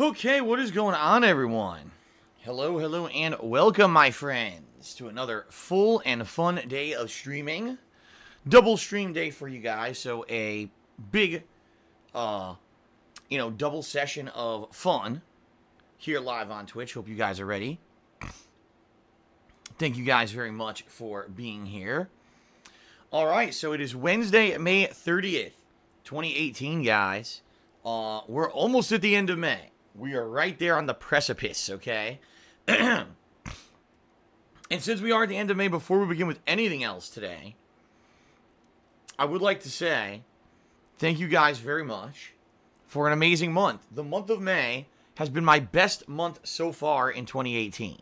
Okay, what is going on, everyone? Hello, hello, and welcome, my friends, to another full and fun day of streaming. Double stream day for you guys, so a big, double session of fun here live on Twitch. Hope you guys are ready. Thank you guys very much for being here. All right, so it is Wednesday, May 30th, 2018, guys. We're almost at the end of May. We are right there on the precipice, okay? And since we are at the end of May, before we begin with anything else today, I would like to say thank you guys very much for an amazing month. The month of May has been my best month so far in 2018.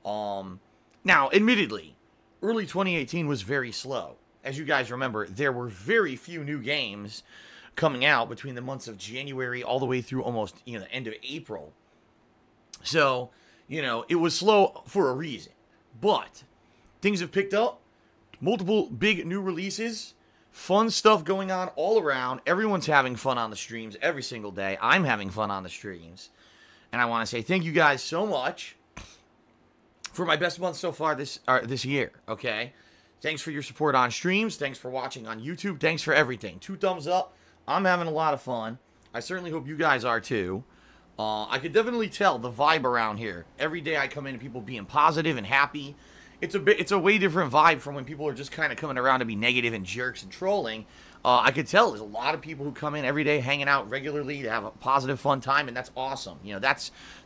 Now, admittedly, early 2018 was very slow. As you guys remember, there were very few new games coming out between the months of January all the way through almost, the end of April. So, it was slow for a reason. But things have picked up. Multiple big new releases. Fun stuff going on all around. Everyone's having fun on the streams every single day. I'm having fun on the streams. And I want to say thank you guys so much for my best month so far this year, okay? Thanks for your support on streams. Thanks for watching on YouTube. Thanks for everything. 2 thumbs up. I'm having a lot of fun. I certainly hope you guys are too. I could definitely tell the vibe around here. Every day I come in and people being positive and happy. It's a way different vibe from when people are just kind of coming around to be negative and jerks and trolling. I could tell there's a lot of people who come in every day, hanging out regularly to have a positive, fun time, and that's awesome.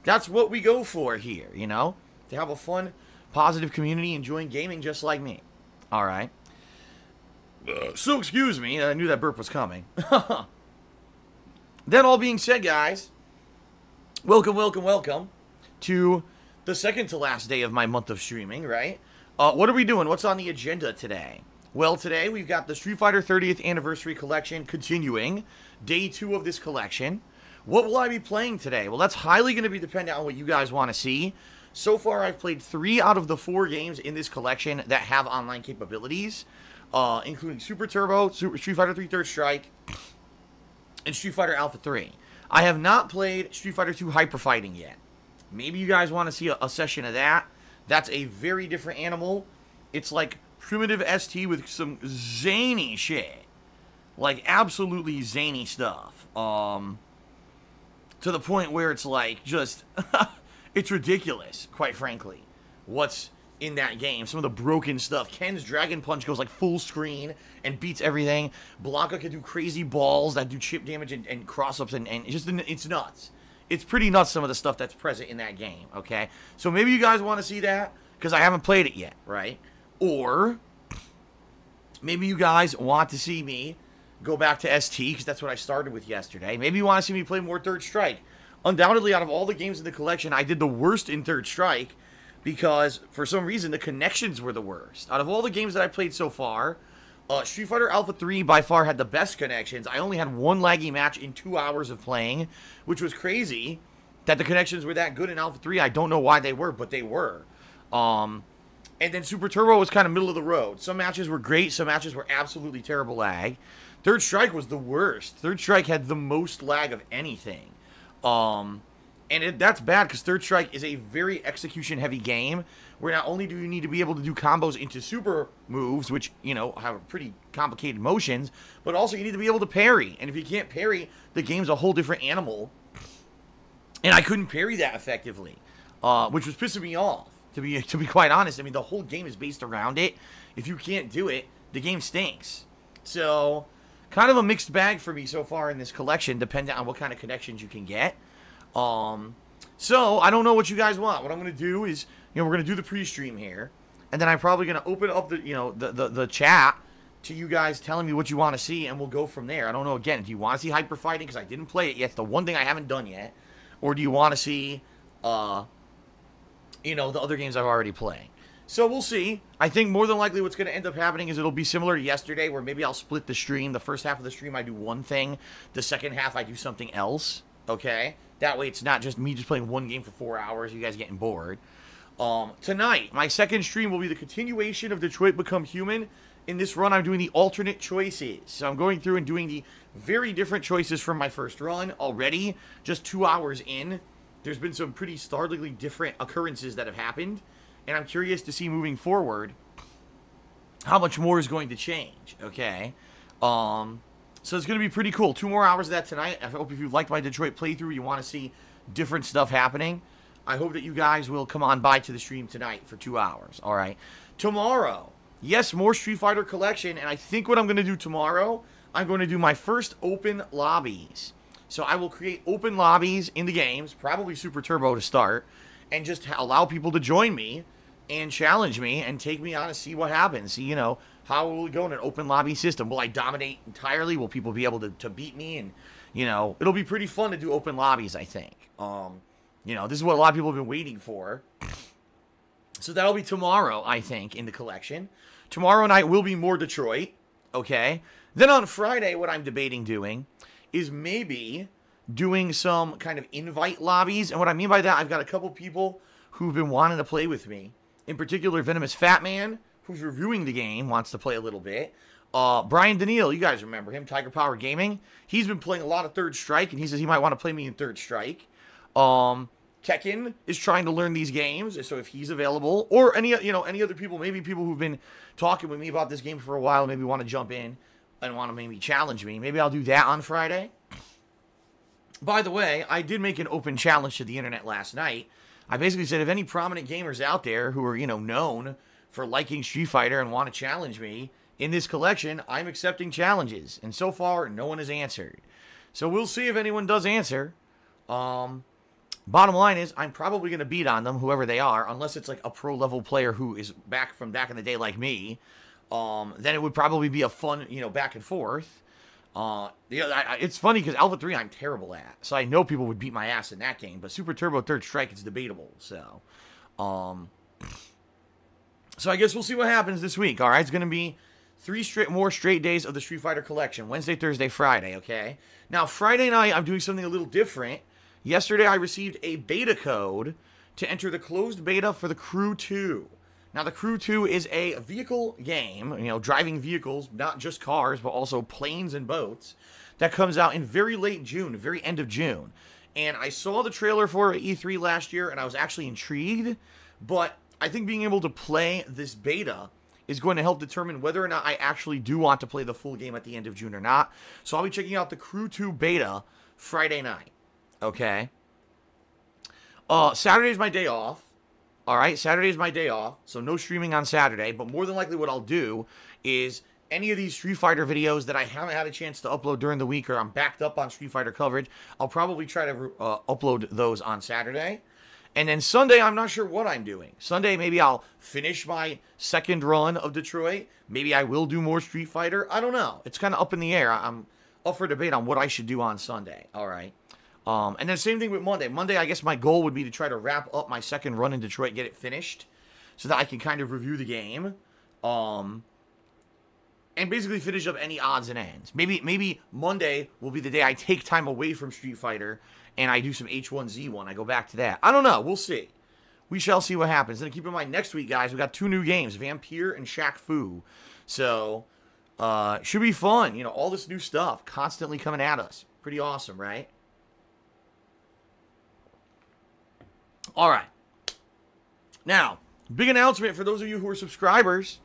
That's what we go for here, to have a fun, positive community enjoying gaming just like me. All right. So, excuse me, I knew that burp was coming. That all being said, guys, welcome to the second to last day of my month of streaming, right? What are we doing? What's on the agenda today? Well, today we've got the Street Fighter 30th Anniversary Collection continuing, day 2 of this collection. What will I be playing today? Well, that's highly going to be dependent on what you guys want to see. So far, I've played 3 out of the 4 games in this collection that have online capabilities. Including Super Turbo, Street Fighter 3 Third Strike, and Street Fighter Alpha 3. I have not played Street Fighter 2 Hyper Fighting yet. Maybe you guys want to see a session of that. That's a very different animal. It's like primitive ST with some zany shit. Like, absolutely zany stuff. To the point where it's like, just, it's ridiculous, quite frankly. What's in that game, some of the broken stuff. Ken's Dragon Punch goes like full screen and beats everything. Blanca can do crazy balls that do chip damage and cross-ups, and it's nuts. It's pretty nuts, some of the stuff that's present in that game, okay? So maybe you guys want to see that, because I haven't played it yet, right? Or maybe you guys want to see me go back to ST, because that's what I started with yesterday. Maybe you want to see me play more Third Strike. Undoubtedly, out of all the games in the collection, I did the worst in Third Strike, because, for some reason, the connections were the worst. Out of all the games that I played so far, Street Fighter Alpha 3 by far had the best connections. I only had 1 laggy match in 2 hours of playing, which was crazy that the connections were that good in Alpha 3. I don't know why they were, but they were. And then Super Turbo was kind of middle of the road. Some matches were great, some matches were absolutely terrible lag. Third Strike was the worst. Third Strike had the most lag of anything. And that's bad, because Third Strike is a very execution-heavy game, where not only do you need to be able to do combos into super moves, which, have pretty complicated motions, but also you need to be able to parry. And if you can't parry, the game's a whole different animal. And I couldn't parry that effectively, which was pissing me off, to be quite honest. I mean, the whole game is based around it. If you can't do it, the game stinks. So, kind of a mixed bag for me so far in this collection, depending on what kind of connections you can get. So I don't know what you guys want. What I'm going to do is, we're going to do the pre-stream here, and then I'm probably going to open up the chat to you guys telling me what you want to see, and we'll go from there. I don't know, again, do you want to see Hyper Fighting, because I didn't play it yet. It's the one thing I haven't done yet. Or do you want to see, the other games I've already played? So we'll see. I think more than likely what's going to end up happening is it'll be similar to yesterday, where maybe I'll split the stream. The first half of the stream I do one thing. The second half I do something else. Okay? That way it's not just me just playing one game for 4 hours, you guys getting bored. Tonight, my second stream will be the continuation of Detroit Become Human in this run, I'm doing the alternate choices. So I'm going through and doing the very different choices from my first run already. Just 2 hours in, there's been some pretty startlingly different occurrences that have happened. And I'm curious to see moving forward how much more is going to change, okay? So it's going to be pretty cool. 2 more hours of that tonight. I hope if you liked my Detroit playthrough, you want to see different stuff happening, I hope that you guys will come on by to the stream tonight for 2 hours, all right? Tomorrow, yes, more Street Fighter Collection, and I think what I'm going to do tomorrow, I'm going to do my first open lobbies. So I will create open lobbies in the games, probably Super Turbo to start, and just allow people to join me and challenge me and take me on to see what happens. See, you know, how will it go in an open lobby system? Will I dominate entirely? Will people be able to beat me? And, you know, it'll be pretty fun to do open lobbies, I think. You know, this is what a lot of people have been waiting for. So that'll be tomorrow, I think, in the collection. Tomorrow night will be more Detroit, okay? Then on Friday, what I'm debating doing is maybe doing some kind of invite lobbies. And what I mean by that, I've got a couple people who've been wanting to play with me. In particular, Venomous Fat Man, who's reviewing the game, wants to play a little bit. Brian Daniil, you guys remember him, Tiger Power Gaming. He's been playing a lot of Third Strike, and he says he might want to play me in Third Strike. Tekken is trying to learn these games, so if he's available, or any other people, maybe people who've been talking with me about this game for a while, maybe want to jump in and want to maybe challenge me. Maybe I'll do that on Friday. By the way, I did make an open challenge to the internet last night. I basically said, if any prominent gamers out there who are, you know, known for liking Street Fighter and want to challenge me in this collection, I'm accepting challenges. And so far, no one has answered. So we'll see if anyone does answer. Bottom line is, I'm probably going to beat on them, whoever they are, unless it's like a pro-level player who is back in the day like me. Then it would probably be a fun, you know, back and forth. It's funny because Alpha 3 I'm terrible at, so I know people would beat my ass in that game, but Super Turbo Third Strike, it's debatable, so I guess we'll see what happens this week, alright? It's going to be 3 more straight days of the Street Fighter Collection, Wednesday, Thursday, Friday, okay? Now, Friday night, I'm doing something a little different. Yesterday, I received a beta code to enter the closed beta for the Crew 2. Now, the Crew 2 is a vehicle game, you know, driving vehicles, not just cars, but also planes and boats, that comes out in very late June, very end of June. And I saw the trailer for E3 last year, and I was actually intrigued, but I think being able to play this beta is going to help determine whether or not I actually do want to play the full game at the end of June or not. So I'll be checking out the Crew 2 beta Friday night, okay? Saturday's my day off. Alright, Saturday is my day off, so no streaming on Saturday, but more than likely what I'll do is any of these Street Fighter videos that I haven't had a chance to upload during the week, or I'm backed up on Street Fighter coverage, I'll probably try to upload those on Saturday. And then Sunday, I'm not sure what I'm doing. Sunday, maybe I'll finish my second run of Detroit. Maybe I will do more Street Fighter. I don't know. It's kind of up in the air. I'm up for debate on what I should do on Sunday. Alright. And then same thing with Monday. Monday, I guess my goal would be to try to wrap up my second run in Detroit, get it finished, so that I can kind of review the game, and basically finish up any odds and ends. Maybe Monday will be the day I take time away from Street Fighter, and I do some H1Z1. I go back to that. I don't know. We'll see. We shall see what happens. And keep in mind, next week, guys, we got 2 new games, Vampire and Shaq Fu. So, should be fun. You know, all this new stuff constantly coming at us. Pretty awesome, right? All right. Now, big announcement for those of you who are subscribers.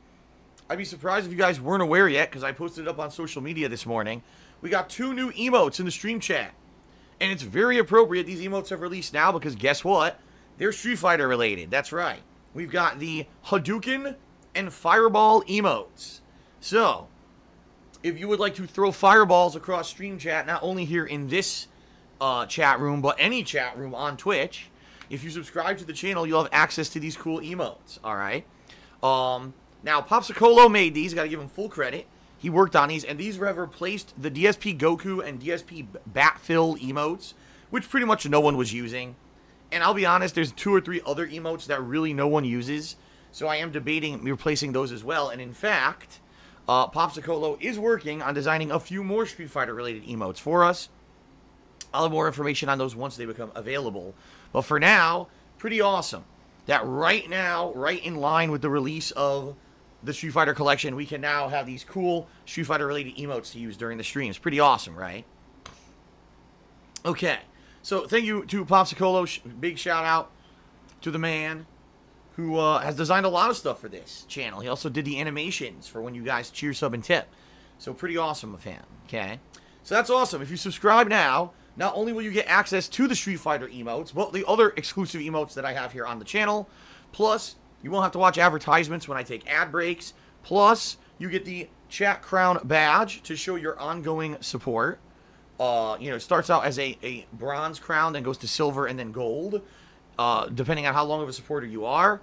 I'd be surprised if you guys weren't aware yet, because I posted it up on social media this morning. We got 2 new emotes in the stream chat. And it's very appropriate these emotes have released now, because guess what? They're Street Fighter related. That's right. We've got the Hadouken and Fireball emotes. So, if you would like to throw fireballs across stream chat, not only here in this chat room, but any chat room on Twitch, if you subscribe to the channel, you'll have access to these cool emotes, alright? Now, Popsicolo made these. Got to give him full credit. He worked on these, and these have replaced the DSP Goku and DSP Batfill emotes, which pretty much no one was using. And I'll be honest, there's 2 or 3 other emotes that really no one uses, so I am debating replacing those as well. And in fact, Popsicolo is working on designing a few more Street Fighter-related emotes for us. I'll have more information on those once they become available. But for now, pretty awesome that right now, right in line with the release of the Street Fighter collection, we can now have these cool Street Fighter related emotes to use during the streams. Pretty awesome, right? Okay, so thank you to Popsicolo. Big shout out to the man who has designed a lot of stuff for this channel. He also did the animations for when you guys cheer, sub, and tip. So pretty awesome of him, okay? So that's awesome. If you subscribe now, not only will you get access to the Street Fighter emotes, but the other exclusive emotes that I have here on the channel. Plus, you won't have to watch advertisements when I take ad breaks. Plus, you get the Chat Crown badge to show your ongoing support. It starts out as a bronze crown, then goes to silver and then gold, depending on how long of a supporter you are.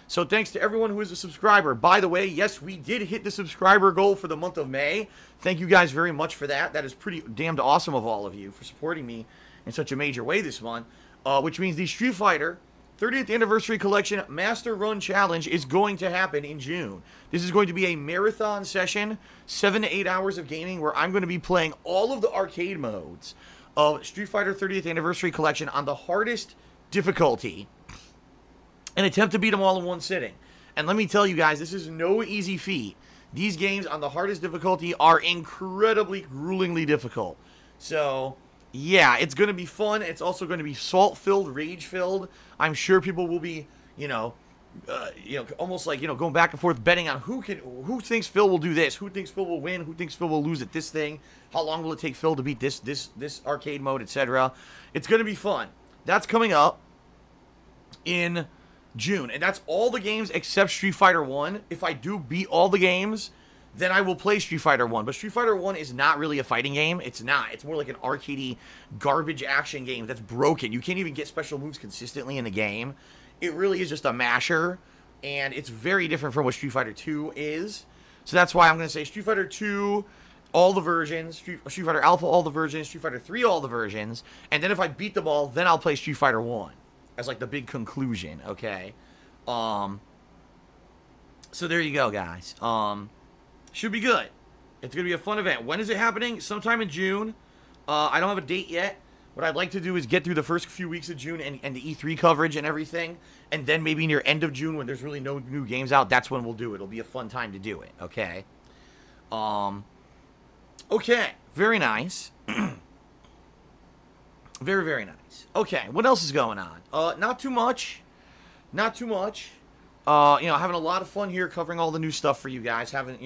So thanks to everyone who is a subscriber. By the way, yes, we did hit the subscriber goal for the month of May. Thank you guys very much for that. That is pretty damned awesome of all of you for supporting me in such a major way this month. Which means the Street Fighter 30th Anniversary Collection Master Run Challenge is going to happen in June. This is going to be a marathon session, 7 to 8 hours of gaming, where I'm going to be playing all of the arcade modes of Street Fighter 30th Anniversary Collection on the hardest difficulty and attempt to beat them all in one sitting. And let me tell you guys, this is no easy feat. These games on the hardest difficulty are incredibly, gruelingly difficult. So, yeah, it's going to be fun. It's also going to be salt-filled, rage-filled. I'm sure people will be, almost like, going back and forth betting on who thinks Phil will do this, who thinks Phil will win, who thinks Phil will lose at this thing, how long will it take Phil to beat this arcade mode, etc. It's going to be fun. That's coming up in June, and that's all the games except Street Fighter 1. If I do beat all the games, then I will play Street Fighter 1. But Street Fighter 1 is not really a fighting game. It's not. It's more like an arcadey garbage action game that's broken. You can't even get special moves consistently in the game. It really is just a masher, and it's very different from what Street Fighter 2 is. So that's why I'm going to say Street Fighter 2, all the versions, Street Fighter Alpha, all the versions, Street Fighter 3, all the versions, and then if I beat them all, then I'll play Street Fighter 1 as like the big conclusion, okay? So there you go, guys. Should be good. It's going to be a fun event. When is it happening? Sometime in June. I don't have a date yet. What I'd like to do is get through the first few weeks of June and the E3 coverage and everything. And then maybe near end of June when there's really no new games out, that's when we'll do it. It'll be a fun time to do it, okay? Okay. Very nice. Very, very nice. Okay, what else is going on? Not too much. Not too much. Having a lot of fun here covering all the new stuff for you guys. Having,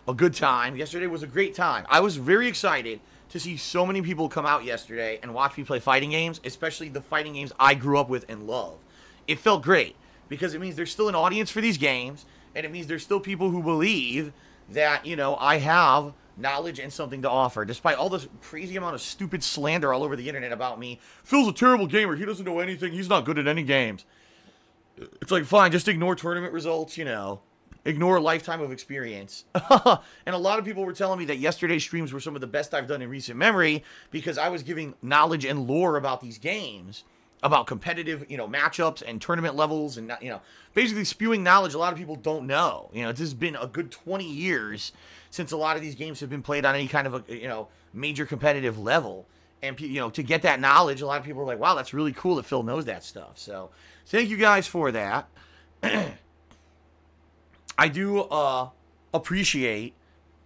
a good time. Yesterday was a great time. I was very excited to see so many people come out yesterday and watch me play fighting games, especially the fighting games I grew up with and love. It felt great because it means there's still an audience for these games, and it means there's still people who believe that, I have knowledge and something to offer, despite all this crazy amount of stupid slander all over the internet about me. Phil's a terrible gamer. He doesn't know anything. He's not good at any games. It's like, fine, just ignore tournament results, Ignore a lifetime of experience. And a lot of people were telling me that yesterday's streams were some of the best I've done in recent memory because I was giving knowledge and lore about these games, about competitive, matchups and tournament levels and, basically spewing knowledge a lot of people don't know. This has been a good 20 years since a lot of these games have been played on any kind of a, major competitive level. And, to get that knowledge, a lot of people are like, wow, that's really cool that Phil knows that stuff. So, thank you guys for that. I do appreciate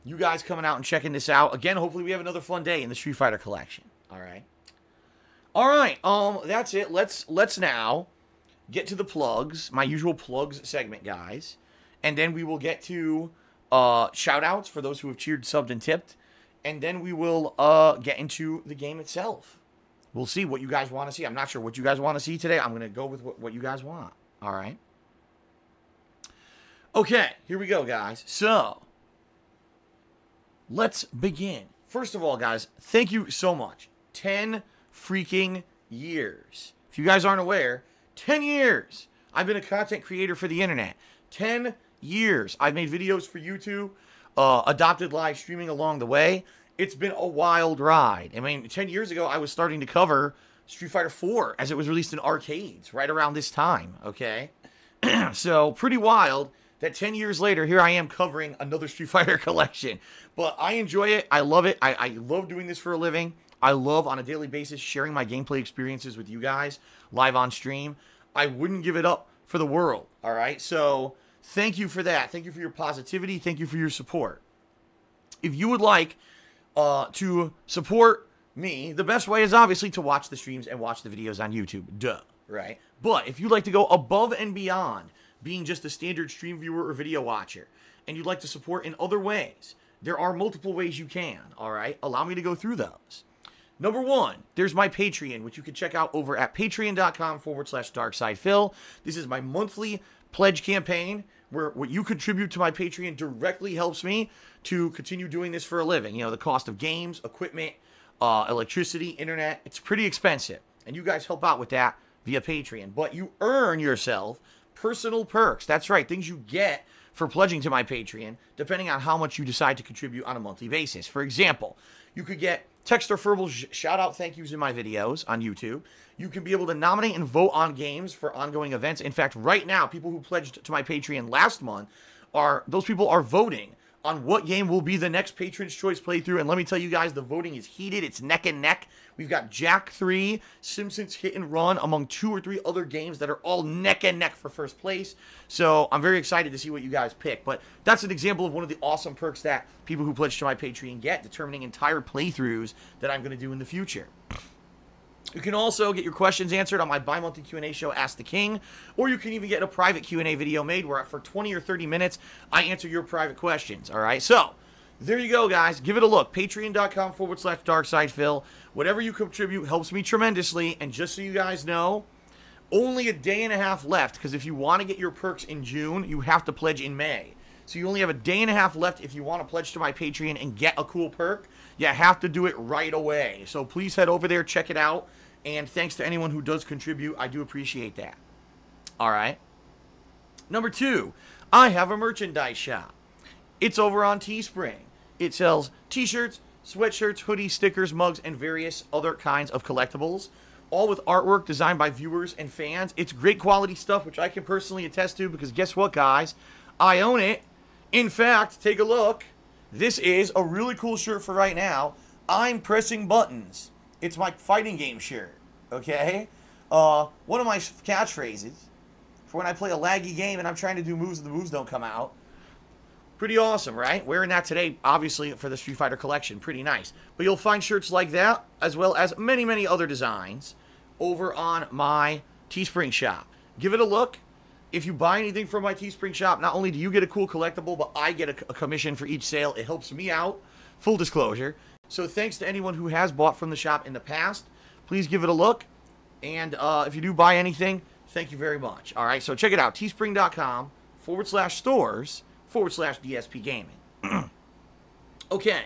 you guys coming out and checking this out. Again, hopefully we have another fun day in the Street Fighter collection. All right. All right. That's it. Let's now get to the plugs, my usual plugs segment, guys. And then we will get to shout outs for those who have cheered, subbed, and tipped. And then we will get into the game itself. We'll see what you guys want to see. I'm not sure what you guys want to see today. I'm going to go with what you guys want. All right. Okay, here we go, guys. So, let's begin. First of all, guys, thank you so much. 10 freaking years. If you guys aren't aware, 10 years. I've been a content creator for the internet. 10 years. I've made videos for YouTube, adopted live streaming along the way. It's been a wild ride. I mean, 10 years ago, I was starting to cover Street Fighter 4 as it was released in arcades right around this time, okay? So, pretty wild that 10 years later, here I am covering another Street Fighter collection. But I enjoy it. I love it. I love doing this for a living. I love, on a daily basis, sharing my gameplay experiences with you guys live on stream. I wouldn't give it up for the world, all right? So, thank you for that. Thank you for your positivity. Thank you for your support. If you would like to support me, the best way is obviously to watch the streams and watch the videos on YouTube. Duh, right? But if you'd like to go above and beyond being just a standard stream viewer or video watcher, and you'd like to support in other ways, there are multiple ways you can, all right? Allow me to go through those. Number one, there's my Patreon, which you can check out over at patreon.com/DarksidePhil. This is my monthly pledge campaign where what you contribute to my Patreon directly helps me to continue doing this for a living. You know, the cost of games, equipment, electricity, internet, it's pretty expensive. And you guys help out with that via Patreon. But you earn yourself personal perks. That's right, things you get for pledging to my Patreon, depending on how much you decide to contribute on a monthly basis. For example, you could get text or verbal shout-out thank yous in my videos on YouTube. You can be able to nominate and vote on games for ongoing events. In fact, right now, people who pledged to my Patreon last month, those people are voting on what game will be the next Patron's Choice playthrough. And let me tell you guys, the voting is heated. It's neck and neck. We've got Jack 3, Simpsons Hit and Run, among 2 or 3 other games that are all neck and neck for first place. So I'm very excited to see what you guys pick. But that's an example of one of the awesome perks that people who pledge to my Patreon get, determining entire playthroughs that I'm going to do in the future. You can also get your questions answered on my bi-monthly Q&A show, Ask the King, or you can even get a private Q&A video made where for 20 or 30 minutes, I answer your private questions, all right? So, there you go, guys. Give it a look. Patreon.com/DarksidePhil. Whatever you contribute helps me tremendously, and just so you guys know, only a day and a half left, because if you want to get your perks in June, you have to pledge in May. So you only have a day and a half left if you want to pledge to my Patreon and get a cool perk. You have to do it right away. So please head over there, check it out. And thanks to anyone who does contribute. I do appreciate that. All right. Number 2, I have a merchandise shop. It's over on Teespring. It sells t-shirts, sweatshirts, hoodies, stickers, mugs, and various other kinds of collectibles, all with artwork designed by viewers and fans. It's great quality stuff, which I can personally attest to, because guess what, guys? I own it. In fact, take a look. This is a really cool shirt for right now. I'm pressing buttons. It's my fighting game shirt, okay? One of my catchphrases for when I play a laggy game and I'm trying to do moves and the moves don't come out. Pretty awesome, right? Wearing that today, obviously, for the Street Fighter collection. Pretty nice. But you'll find shirts like that, as well as many, many other designs, over on my Teespring shop. Give it a look. If you buy anything from my Teespring shop, not only do you get a cool collectible, but I get a commission for each sale. It helps me out. Full disclosure. So thanks to anyone who has bought from the shop in the past. Please give it a look. And if you do buy anything, thank you very much. All right, so check it out. Teespring.com/stores/DSPGaming. Okay.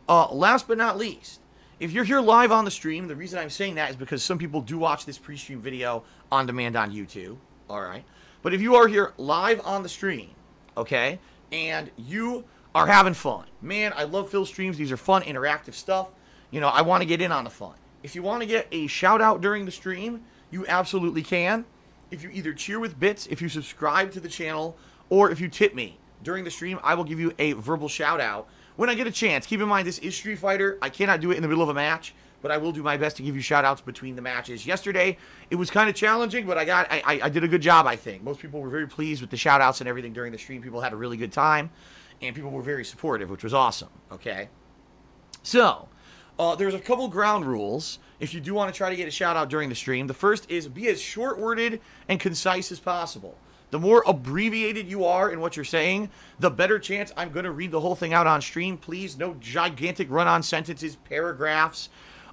Last but not least, if you're here live on the stream, the reason I'm saying that is because some people do watch this pre-stream video on demand on YouTube. All right. But if you are here live on the stream, okay, and you are having fun. Man, I love Phil streams. These are fun, interactive stuff. You know, I want to get in on the fun. If you want to get a shout-out during the stream, you absolutely can. If you either cheer with bits, if you subscribe to the channel, or if you tip me during the stream, I will give you a verbal shout-out when I get a chance. Keep in mind, this is Street Fighter. I cannot do it in the middle of a match, but I will do my best to give you shout-outs between the matches. Yesterday, it was kind of challenging, but I did a good job, I think. Most people were very pleased with the shout-outs and everything during the stream. People had a really good time. And people were very supportive, which was awesome, okay? So, there's a couple ground rules if you do want to try to get a shout-out during the stream. The first is be as short-worded and concise as possible. The more abbreviated you are in what you're saying, the better chance I'm going to read the whole thing out on stream. Please, no gigantic run-on sentences, paragraphs.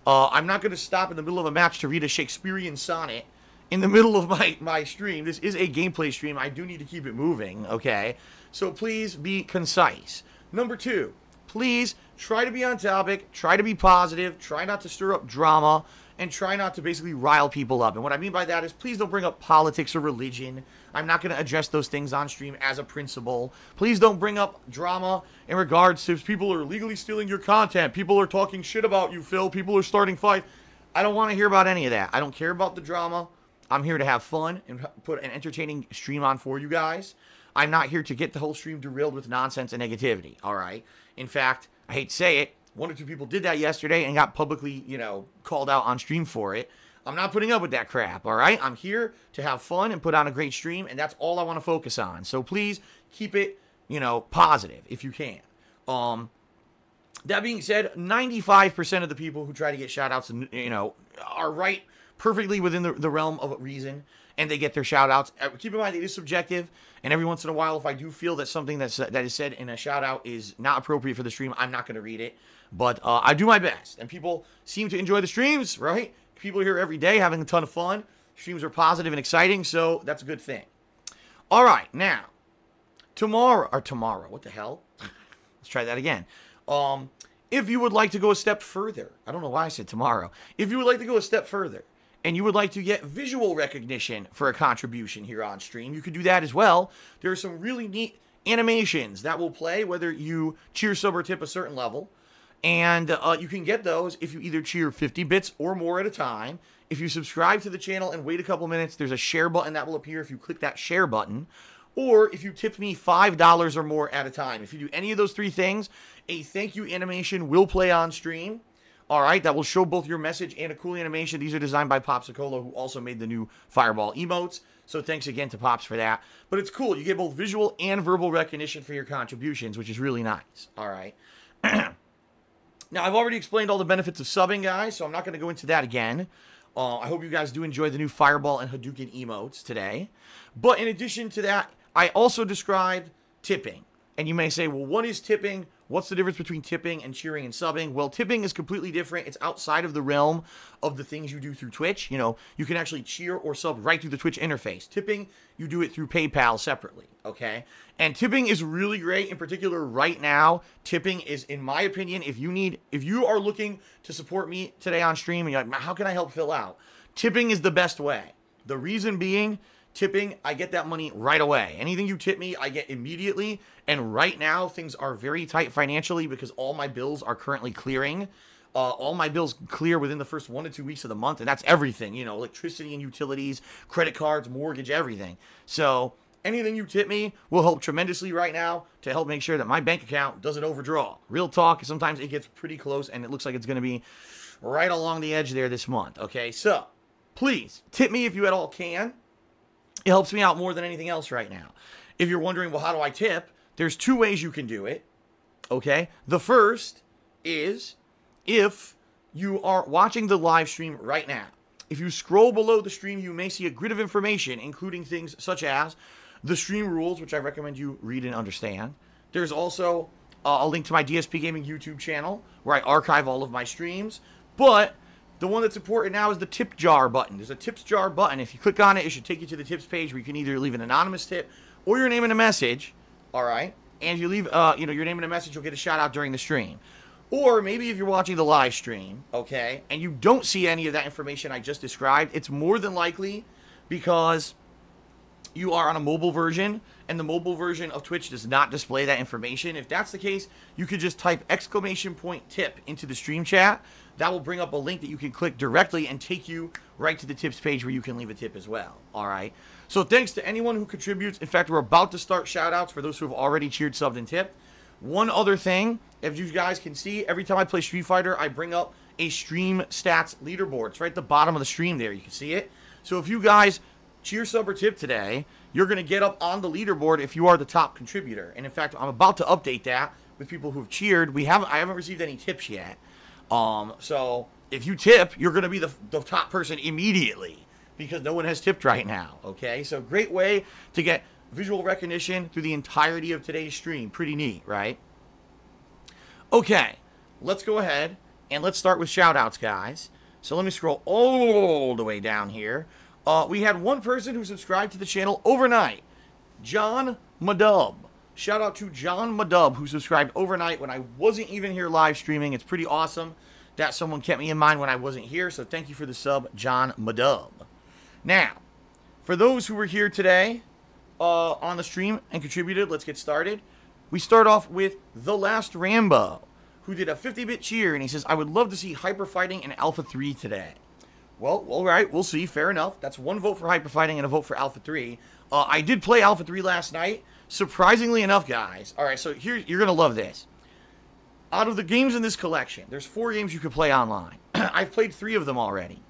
I'm not going to stop in the middle of a match to read a Shakespearean sonnet in the middle of my stream. This is a gameplay stream. I do need to keep it moving, okay? So please be concise. Number 2, please try to be on topic, try to be positive, try not to stir up drama, and try not to basically rile people up. And what I mean by that is please don't bring up politics or religion. I'm not going to address those things on stream as a principle. Please don't bring up drama in regards to if people are illegally stealing your content. People are talking shit about you, Phil. People are starting fights. I don't want to hear about any of that. I don't care about the drama. I'm here to have fun and put an entertaining stream on for you guys. I'm not here to get the whole stream derailed with nonsense and negativity, all right? In fact, I hate to say it, 1 or 2 people did that yesterday and got publicly, you know, called out on stream for it. I'm not putting up with that crap, all right? I'm here to have fun and put on a great stream, and that's all I want to focus on. So please keep it, positive if you can. That being said, 95% of the people who try to get shout-outs, are right perfectly within the realm of reason, and they get their shout-outs. Keep in mind, it is subjective, and every once in a while, if I do feel that something that is said in a shout-out is not appropriate for the stream, I'm not going to read it. But I do my best, and people seem to enjoy the streams, right? People are here every day having a ton of fun. Streams are positive and exciting, so that's a good thing. All right, now, tomorrow, what the hell? Let's try that again. If you would like to go a step further, I don't know why I said tomorrow. If you would like to go a step further, and you would like to get visual recognition for a contribution here on stream, you could do that as well. There are some really neat animations that will play, whether you cheer, sub, or tip a certain level. And you can get those if you either cheer 50 bits or more at a time. If you subscribe to the channel and wait a couple minutes, there's a share button that will appear if you click that share button. Or if you tip me $5 or more at a time. If you do any of those three things, a thank you animation will play on stream. All right, that will show both your message and a cool animation. These are designed by Popsicola, who also made the new Fireball emotes. So thanks again to Pops for that. But it's cool. You get both visual and verbal recognition for your contributions, which is really nice. All right. Now, I've already explained all the benefits of subbing, guys, so I'm not going to go into that again. I hope you guys do enjoy the new Fireball and Hadouken emotes today. But in addition to that, I also described tipping. And you may say, well, what is tipping? What's the difference between tipping and cheering and subbing? Well, tipping is completely different. It's outside of the realm of the things you do through Twitch. You can actually cheer or sub right through the Twitch interface. Tipping, you do it through PayPal separately, okay? And tipping is really great. In particular, right now, tipping is, in my opinion, if you are looking to support me today on stream and you're like, how can I help Phil out? Tipping is the best way. The reason being, tipping, I get that money right away. Anything you tip me, I get immediately. And right now, things are very tight financially because all my bills are currently clearing. All my bills clear within the first 1 to 2 weeks of the month. And that's everything, electricity and utilities, credit cards, mortgage, everything. So anything you tip me will help tremendously right now to help make sure that my bank account doesn't overdraw. Real talk, sometimes it gets pretty close and it looks like it's going to be right along the edge there this month. Okay, so please tip me if you at all can. It helps me out more than anything else right now. If you're wondering, well, how do I tip? There's 2 ways you can do it, okay? The first is if you are watching the live stream right now. If you scroll below the stream, you may see a grid of information, including things such as the stream rules, which I recommend you read and understand. There's also a link to my DSPGaming YouTube channel, where I archive all of my streams. But the one that's important now is the tip jar button. There's a tips jar button. If you click on it, it should take you to the tips page where you can either leave an anonymous tip or your name and a message. All right. And if you leave, your name and a message, you'll get a shout out during the stream. Or maybe if you're watching the live stream, okay, and you don't see any of that information I just described, it's more than likely because you are on a mobile version, and the mobile version of Twitch does not display that information. If that's the case, you could just type !tip into the stream chat. That will bring up a link that you can click directly and take you right to the tips page where you can leave a tip as well. All right. So thanks to anyone who contributes. In fact, we're about to start shout-outs for those who have already cheered, subbed, and tipped. One other thing, if you guys can see, every time I play Street Fighter, I bring up a stream stats leaderboard. It's right at the bottom of the stream there. You can see it. So if you guys cheer, sub, or tip today, you're going to get up on the leaderboard if you are the top contributor. And in fact, I'm about to update that with people who've cheered. I haven't received any tips yet. So if you tip, you're going to be the top person immediately because no one has tipped right now. Okay, so great way to get visual recognition through the entirety of today's stream. Pretty neat, right? Okay, let's go ahead and let's start with shout outs, guys. So let me scroll all the way down here. We had one person who subscribed to the channel overnight, John Madub. Shout out to John Madub, who subscribed overnight when I wasn't even here live streaming. It's pretty awesome that someone kept me in mind when I wasn't here. So thank you for the sub, John Madub. Now, for those who were here today on the stream and contributed, let's get started. We start off with The Last Rambo, who did a 50-bit cheer, and he says, I would love to see Hyper Fighting in Alpha 3 today. Well, all right, we'll see. Fair enough. That's one vote for Hyper Fighting and a vote for Alpha 3. I did play Alpha 3 last night. Surprisingly enough, guys. All right, so here, you're going to love this. Out of the games in this collection, there's 4 games you can play online. I've played 3 of them already.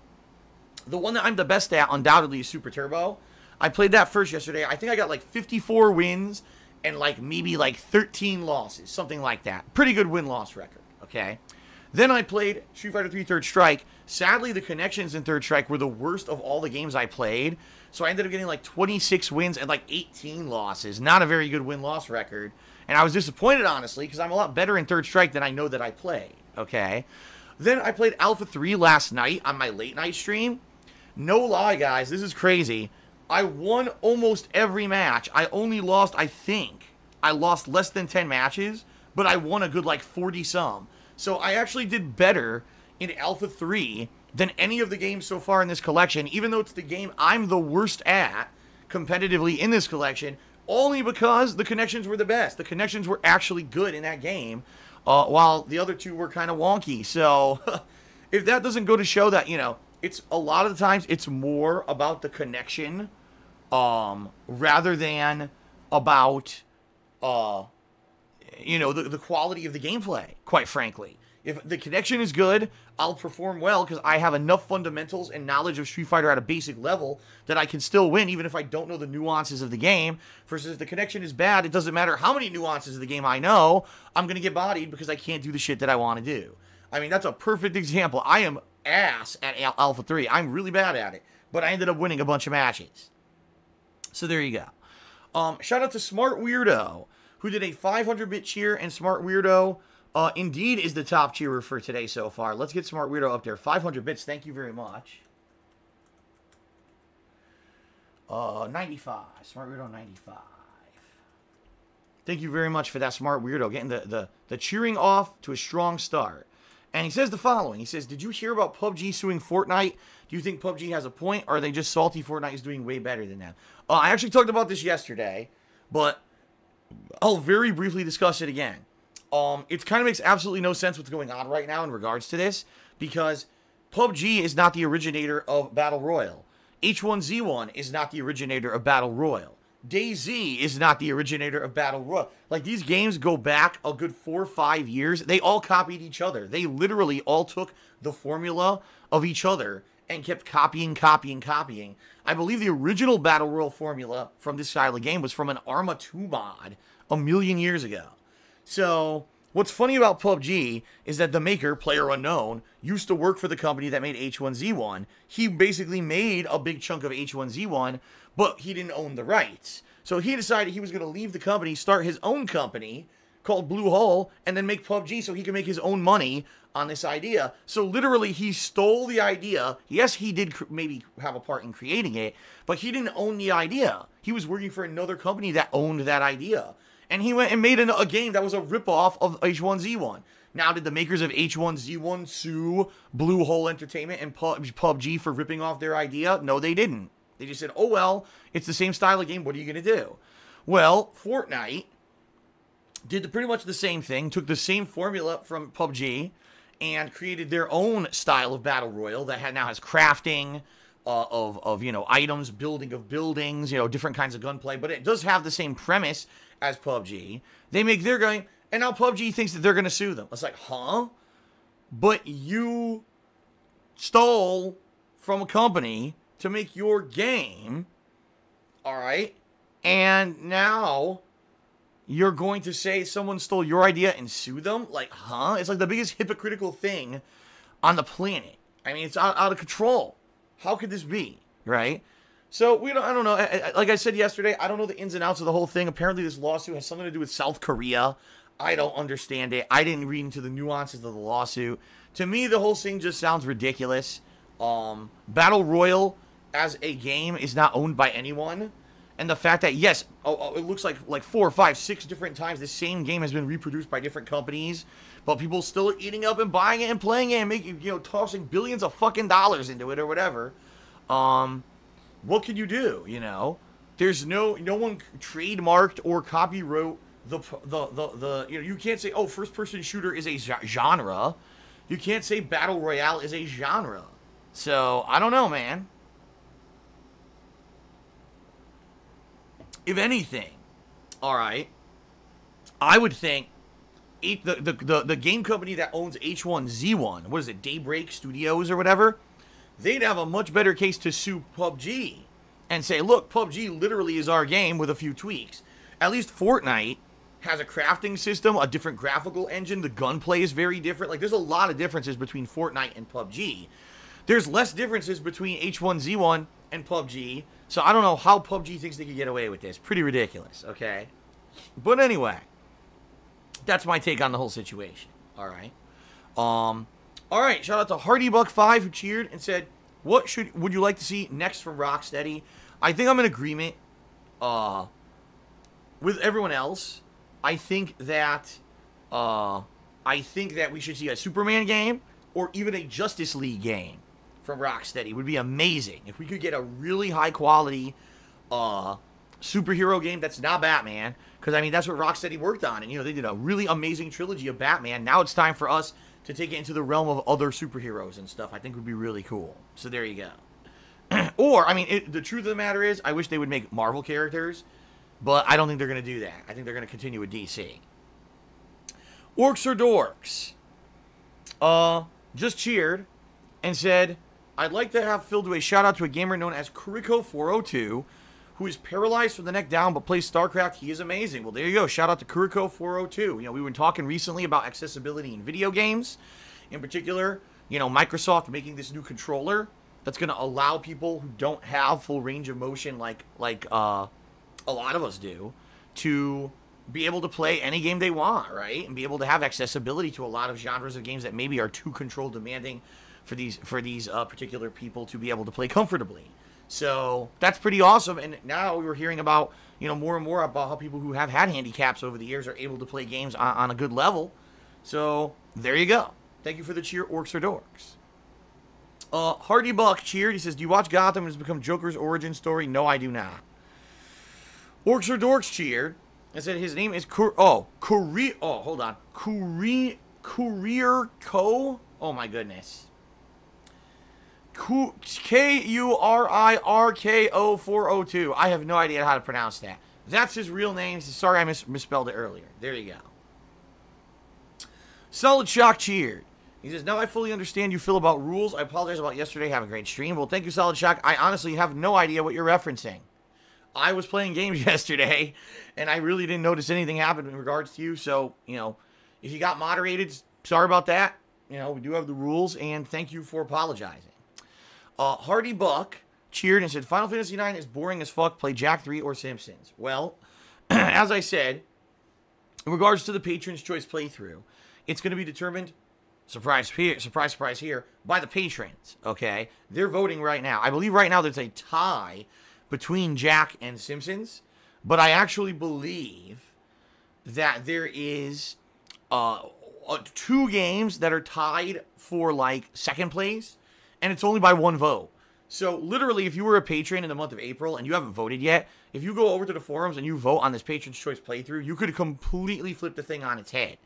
The one that I'm the best at, undoubtedly, is Super Turbo. I played that first yesterday. I think I got like 54 wins and like maybe like 13 losses, something like that. Pretty good win-loss record, okay? Then I played Street Fighter 3 Third Strike. Sadly, the connections in Third Strike were the worst of all the games I played. So I ended up getting like 26 wins and like 18 losses. Not a very good win-loss record. And I was disappointed, honestly, because I'm a lot better in Third Strike than I know that I played, okay? Then I played Alpha 3 last night on my late night stream. No lie, guys, this is crazy. I won almost every match. I only lost, I think, I lost less than 10 matches, but I won a good like 40-some. So I actually did better in Alpha 3 than any of the games so far in this collection, even though it's the game I'm the worst at competitively in this collection, only because the connections were the best. The connections were actually good in that game, while the other two were kind of wonky. So if that doesn't go to show that, you know, it's a lot of the times it's more about the connection rather than about, you know, the quality of the gameplay, quite frankly. If the connection is good, I'll perform well because I have enough fundamentals and knowledge of Street Fighter at a basic level that I can still win even if I don't know the nuances of the game. Versus if the connection is bad, it doesn't matter how many nuances of the game I know, I'm going to get bodied because I can't do the shit that I want to do. I mean, that's a perfect example. I am ass at Alpha 3. I'm really bad at it, but I ended up winning a bunch of matches. So there you go. Shout out to Smart Weirdo, who did a 500-bit cheer, and Smart Weirdo indeed is the top cheerer for today so far. Let's get Smart Weirdo up there. 500 bits, thank you very much. 95. Smart Weirdo 95. Thank you very much for that, Smart Weirdo, getting the cheering off to a strong start. And he says the following. He says, did you hear about PUBG suing Fortnite? Do you think PUBG has a point, or are they just salty Fortnite is doing way better than them? I actually talked about this yesterday, but I'll very briefly discuss it again. It kind of makes absolutely no sense what's going on right now in regards to this, because PUBG is not the originator of Battle Royale. H1Z1 is not the originator of Battle Royale. DayZ is not the originator of Battle Royale. Like, these games go back a good 4 or 5 years. They all copied each other. They literally all took the formula of each other and kept copying. I believe the original Battle Royale formula from this style of game was from an Arma 2 mod a million years ago. So, what's funny about PUBG is that the maker, PlayerUnknown, used to work for the company that made H1Z1. He basically made a big chunk of H1Z1, but he didn't own the rights. So he decided he was going to leave the company, start his own company called Blue Hole, and then make PUBG so he could make his own money on this idea. So literally, he stole the idea. Yes, he did maybe have a part in creating it, but he didn't own the idea. He was working for another company that owned that idea. And he went and made a game that was a ripoff of H1Z1. Now, did the makers of H1Z1 sue Blue Hole Entertainment and PUBG for ripping off their idea? No, they didn't. They just said, oh, well, it's the same style of game. What are you going to do? Well, Fortnite did pretty much the same thing, took the same formula from PUBG, and created their own style of Battle Royale that now has crafting of you know, items, building of buildings, you know, different kinds of gunplay. But it does have the same premise as PUBG. They make their game, and now PUBG thinks that they're going to sue them. It's like, huh? But you stole from a company to make your game, all right? And now you're going to say someone stole your idea and sue them? Like, huh? It's like the biggest hypocritical thing on the planet. I mean, it's out of control. How could this be, right? So, I don't know. Like I said yesterday, I don't know the ins and outs of the whole thing. Apparently, this lawsuit has something to do with South Korea. I don't understand it. I didn't read into the nuances of the lawsuit. To me, the whole thing just sounds ridiculous. Battle Royale as a game is not owned by anyone. And the fact that, yes, it looks like 4, 5, 6 different times the same game has been reproduced by different companies, but people still are eating up and buying it and playing it and making, you know, tossing billions of fucking dollars into it or whatever. What can you do, you know? There's no one trademarked or copywrote the you know, you can't say, oh, first-person shooter is a genre. You can't say Battle Royale is a genre. So, I don't know, man. If anything, all right, I would think the game company that owns H1Z1, what is it, Daybreak Studios or whatever, they'd have a much better case to sue PUBG and say, look, PUBG literally is our game with a few tweaks. At least Fortnite has a crafting system, a different graphical engine. The gunplay is very different. Like, there's a lot of differences between Fortnite and PUBG. There's less differences between H1Z1 and PUBG. So I don't know how PUBG thinks they could get away with this. Pretty ridiculous, okay? But anyway, that's my take on the whole situation. All right. All right. Shout out to HardyBuck5 who cheered and said, "What would you like to see next from Rocksteady?" I think I'm in agreement with everyone else. I think that we should see a Superman game or even a Justice League game from Rocksteady. It would be amazing if we could get a really high quality superhero game that's not Batman, because I mean that's what Rocksteady worked on, and you know they did a really amazing trilogy of Batman. Now it's time for us to take it into the realm of other superheroes and stuff. I think would be really cool. So there you go. Or I mean, the truth of the matter is, I wish they would make Marvel characters, but I don't think they're going to do that. I think they're going to continue with DC. Orcs or Dorks just cheered and said, "I'd like to have Phil do a shout out to a gamer known as Kuriko402, who is paralyzed from the neck down but plays StarCraft. He is amazing." Well, there you go. Shout out to Kuriko402. You know, we've been talking recently about accessibility in video games. In particular, you know, Microsoft making this new controller that's going to allow people who don't have full range of motion like a lot of us do to be able to play any game they want, right? And be able to have accessibility to a lot of genres of games that maybe are too control demanding for these particular people to be able to play comfortably. So that's pretty awesome. And now we're hearing about, you know, more and more about how people who have had handicaps over the years are able to play games on a good level. So there you go. Thank you for the cheer, Orcs or Dorks. Hardy Buck cheered. He says, "Do you watch Gotham? It has become Joker's origin story." No, I do not. Orcs or Dorks cheered and said his name is Courier Co. Oh my goodness. Kurirko402. I have no idea how to pronounce that. That's his real name. Sorry I misspelled it earlier. There you go. Solid Shock cheered. He says, "Now I fully understand you feel about rules. I apologize about yesterday. Have a great stream." Well, thank you, Solid Shock. I honestly have no idea what you're referencing. I was playing games yesterday, and I really didn't notice anything happen in regards to you. So, you know, if you got moderated, sorry about that. You know, we do have the rules, and thank you for apologizing. Hardy Buck cheered and said, "Final Fantasy IX is boring as fuck. Play Jack 3 or Simpsons." Well, as I said, in regards to the Patron's Choice playthrough, it's going to be determined, surprise here, by the patrons, okay? They're voting right now. I believe right now there's a tie between Jack and Simpsons, but I actually believe that there is 2 games that are tied for, like, second place, and it's only by 1 vote. So, literally, if you were a patron in the month of April and you haven't voted yet, if you go over to the forums and you vote on this Patron's Choice playthrough, you could completely flip the thing on its head.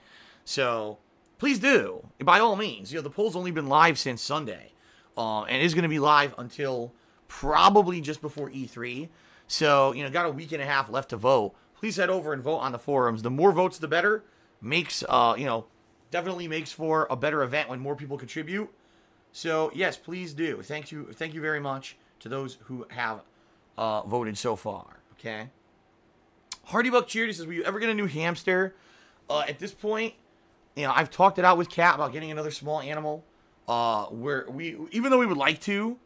So, please do. By all means. You know, the poll's only been live since Sunday, and is going to be live until probably just before E3. So, you know, got a week and a half left to vote. Please head over and vote on the forums. The more votes, the better. Makes, you know, definitely makes for a better event when more people contribute. So, yes, please do. Thank you very much to those who have voted so far, okay? Hardy Buck cheered. He says, "Will you ever get a new hamster?" At this point, you know, I've talked it out with Kat about getting another small animal. Even though we would like to,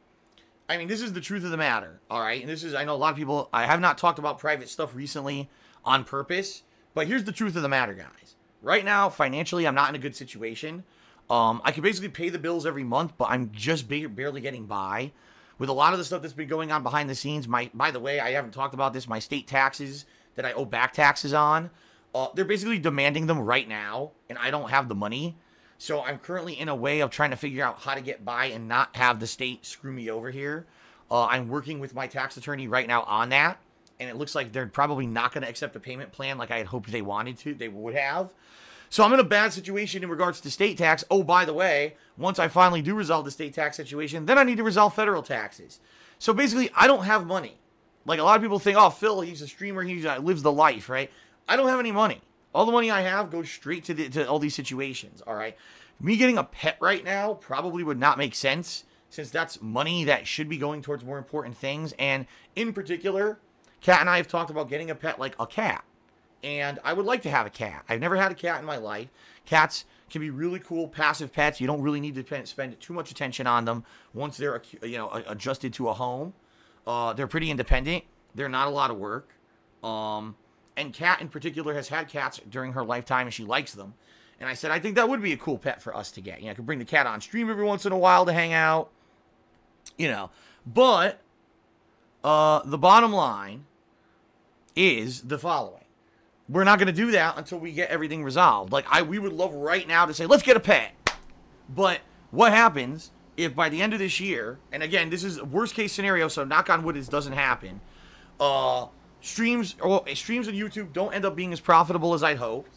I mean, this is the truth of the matter, all right? And this is, I know a lot of people, I have not talked about private stuff recently on purpose, but here's the truth of the matter, guys. Right now, financially, I'm not in a good situation. I can basically pay the bills every month, but I'm just barely getting by. With a lot of the stuff that's been going on behind the scenes, by the way, I haven't talked about this, my state taxes that I owe back taxes on, they're basically demanding them right now, and I don't have the money. So I'm currently in a way of trying to figure out how to get by and not have the state screw me over here. I'm working with my tax attorney right now on that, and it looks like they're probably not going to accept a payment plan like I had hoped they would have. So I'm in a bad situation in regards to state tax. Oh, by the way, once I finally do resolve the state tax situation, then I need to resolve federal taxes. So basically, I don't have money. Like a lot of people think, oh, Phil, he's a streamer, he lives the life, right? I don't have any money. All the money I have goes straight to all these situations, all right? Me getting a pet right now probably would not make sense since that's money that should be going towards more important things. And in particular, Kat and I have talked about getting a pet like a cat. And I would like to have a cat. I've never had a cat in my life. Cats can be really cool, passive pets. You don't really need to spend too much attention on them once they're, adjusted to a home. They're pretty independent. They're not a lot of work. And Kat in particular has had cats during her lifetime, and she likes them. And I said, I think that would be a cool pet for us to get. I could bring the cat on stream every once in a while to hang out. But the bottom line is the following. We're not going to do that until we get everything resolved. We would love right now to say, let's get a pet. But what happens if by the end of this year, and again, this is a worst case scenario, so knock on wood, this doesn't happen. Streams on YouTube don't end up being as profitable as I'd hoped.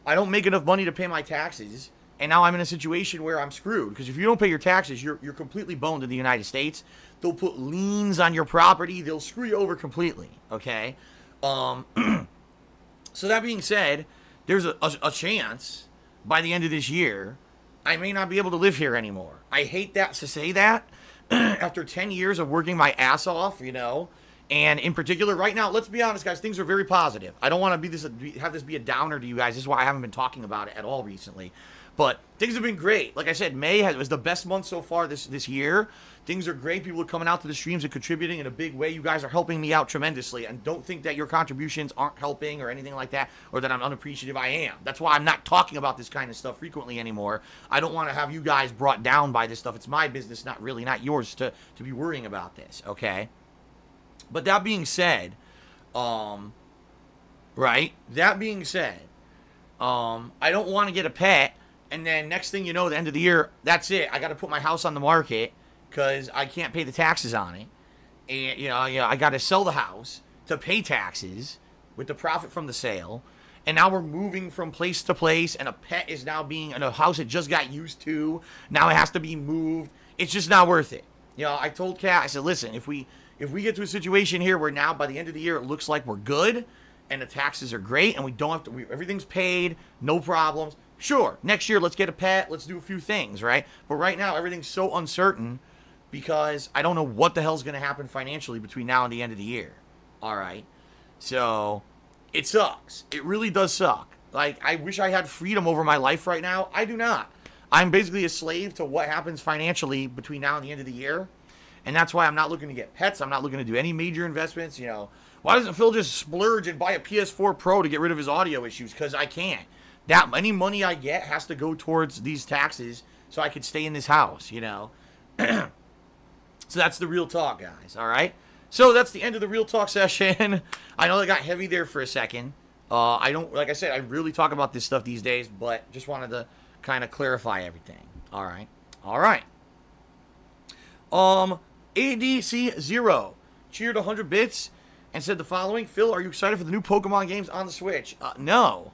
I don't make enough money to pay my taxes, and now I'm in a situation where I'm screwed. Because if you don't pay your taxes, you're completely boned in the United States. They'll put liens on your property. They'll screw you over completely, okay? So that being said, there's a chance by the end of this year I may not be able to live here anymore. I hate that to say that after 10 years of working my ass off, And in particular, right now, let's be honest, guys, things are very positive. I don't want to have this be a downer to you guys. This is why I haven't been talking about it at all recently. But things have been great. Like I said, May was the best month so far this year. Things are great. People are coming out to the streams and contributing in a big way. You guys are helping me out tremendously. And don't think that your contributions aren't helping or anything like that, or that I'm unappreciative. I am. That's why I'm not talking about this kind of stuff frequently anymore. I don't want to have you guys brought down by this stuff. It's my business, not yours to be worrying about this, okay? But that being said, right? That being said, I don't want to get a pet, and then next thing you know, the end of the year, that's it. I got to put my house on the market because I can't pay the taxes on it. And, I got to sell the house to pay taxes with the profit from the sale. And now we're moving from place to place, and a pet is now being in a house it just got used to. Now it has to be moved. It's just not worth it. I told Kat, I said, listen, if we get to a situation here where now by the end of the year it looks like we're good and the taxes are great and we don't have to, everything's paid, no problems. Sure, next year let's get a pet, let's do a few things, right? But right now everything's so uncertain because I don't know what the hell's going to happen financially between now and the end of the year. All right. So it sucks. It really does suck. I wish I had freedom over my life right now. I do not. I'm basically a slave to what happens financially between now and the end of the year. And that's why I'm not looking to get pets. I'm not looking to do any major investments. Why doesn't Phil just splurge and buy a PS4 Pro to get rid of his audio issues? Because I can't. Any money I get has to go towards these taxes so I could stay in this house, So that's the real talk, guys, all right? So that's the end of the real talk session. I know it got heavy there for a second. Like I said, I really talk about this stuff these days, but just wanted to kind of clarify everything. All right. ADC0 cheered 100 bits and said the following: Phil, are you excited for the new Pokemon games on the Switch? No.